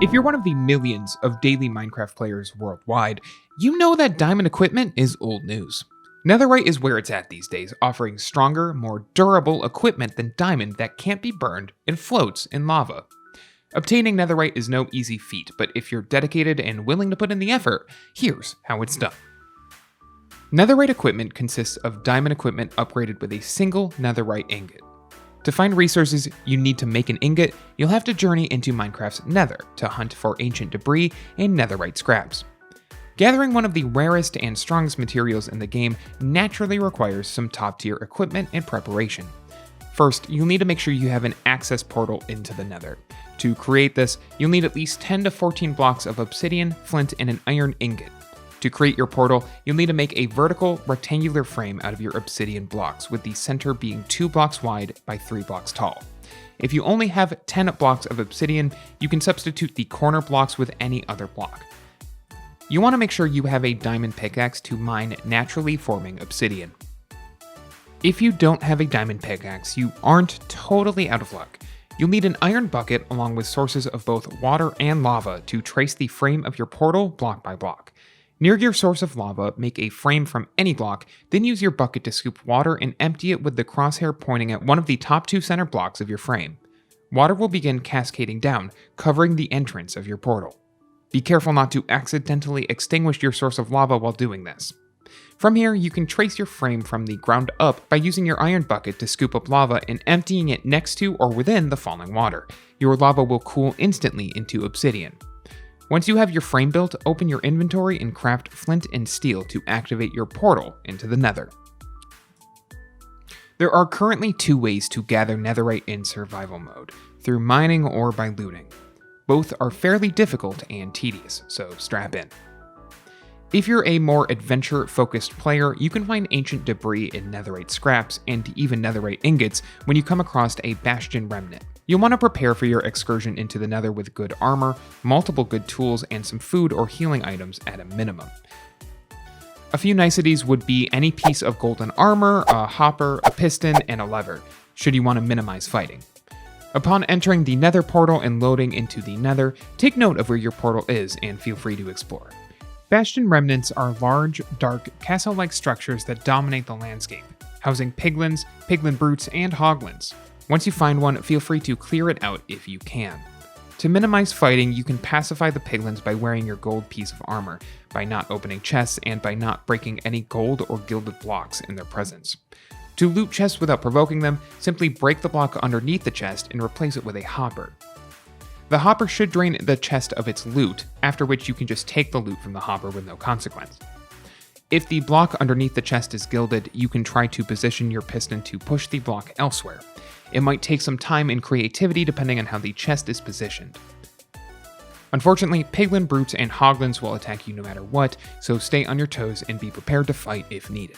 If you're one of the millions of daily Minecraft players worldwide, you know that diamond equipment is old news. Netherite is where it's at these days, offering stronger, more durable equipment than diamond that can't be burned and floats in lava. Obtaining netherite is no easy feat, but if you're dedicated and willing to put in the effort, here's how it's done. Netherite equipment consists of diamond equipment upgraded with a single netherite ingot. To find resources you need to make an ingot, you'll have to journey into Minecraft's nether to hunt for ancient debris and netherite scraps. Gathering one of the rarest and strongest materials in the game naturally requires some top-tier equipment and preparation. First, you'll need to make sure you have an access portal into the nether. To create this, you'll need at least 10 to 14 blocks of obsidian, flint, and an iron ingot. To create your portal, you'll need to make a vertical, rectangular frame out of your obsidian blocks, with the center being 2 blocks wide by 3 blocks tall. If you only have 10 blocks of obsidian, you can substitute the corner blocks with any other block. You want to make sure you have a diamond pickaxe to mine naturally forming obsidian. If you don't have a diamond pickaxe, you aren't totally out of luck. You'll need an iron bucket along with sources of both water and lava to trace the frame of your portal block by block. Near your source of lava, make a frame from any block, then use your bucket to scoop water and empty it with the crosshair pointing at one of the top 2 center blocks of your frame. Water will begin cascading down, covering the entrance of your portal. Be careful not to accidentally extinguish your source of lava while doing this. From here, you can trace your frame from the ground up by using your iron bucket to scoop up lava and emptying it next to or within the falling water. Your lava will cool instantly into obsidian. Once you have your frame built, open your inventory and craft flint and steel to activate your portal into the nether. There are currently 2 ways to gather netherite in survival mode, through mining or by looting. Both are fairly difficult and tedious, so strap in. If you're a more adventure-focused player, you can find ancient debris in netherite scraps and even netherite ingots when you come across a bastion remnant. You'll want to prepare for your excursion into the nether with good armor, multiple good tools, and some food or healing items at a minimum. A few niceties would be any piece of golden armor, a hopper, a piston, and a lever, should you want to minimize fighting. Upon entering the nether portal and loading into the nether, take note of where your portal is and feel free to explore. Bastion remnants are large, dark, castle-like structures that dominate the landscape, housing piglins, piglin brutes, and hoglins. Once you find one, feel free to clear it out if you can. To minimize fighting, you can pacify the piglins by wearing your gold piece of armor, by not opening chests, and by not breaking any gold or gilded blocks in their presence. To loot chests without provoking them, simply break the block underneath the chest and replace it with a hopper. The hopper should drain the chest of its loot, after which you can just take the loot from the hopper with no consequence. If the block underneath the chest is gilded, you can try to position your piston to push the block elsewhere. It might take some time and creativity depending on how the chest is positioned. Unfortunately, piglin brutes and hoglins will attack you no matter what, so stay on your toes and be prepared to fight if needed.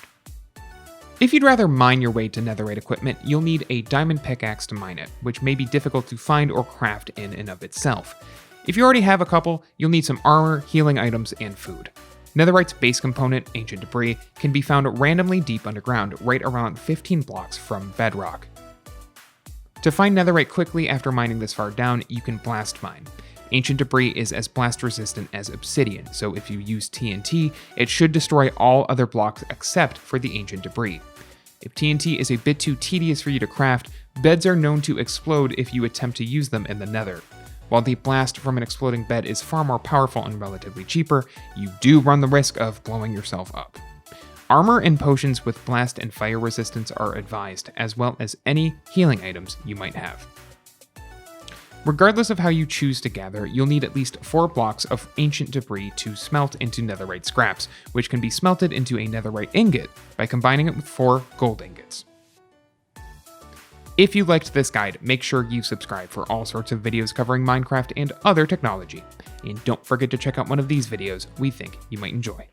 If you'd rather mine your way to netherite equipment, you'll need a diamond pickaxe to mine it, which may be difficult to find or craft in and of itself. If you already have a couple, you'll need some armor, healing items, and food. Netherite's base component, ancient debris, can be found randomly deep underground, right around 15 blocks from bedrock. To find netherite quickly after mining this far down, you can blast mine. Ancient debris is as blast resistant as obsidian, so if you use TNT, it should destroy all other blocks except for the ancient debris. If TNT is a bit too tedious for you to craft, beds are known to explode if you attempt to use them in the nether. While the blast from an exploding bed is far more powerful and relatively cheaper, you do run the risk of blowing yourself up. Armor and potions with blast and fire resistance are advised, as well as any healing items you might have. Regardless of how you choose to gather, you'll need at least 4 blocks of ancient debris to smelt into netherite scraps, which can be smelted into a netherite ingot by combining it with 4 gold ingots. If you liked this guide, make sure you subscribe for all sorts of videos covering Minecraft and other technology. And don't forget to check out one of these videos we think you might enjoy.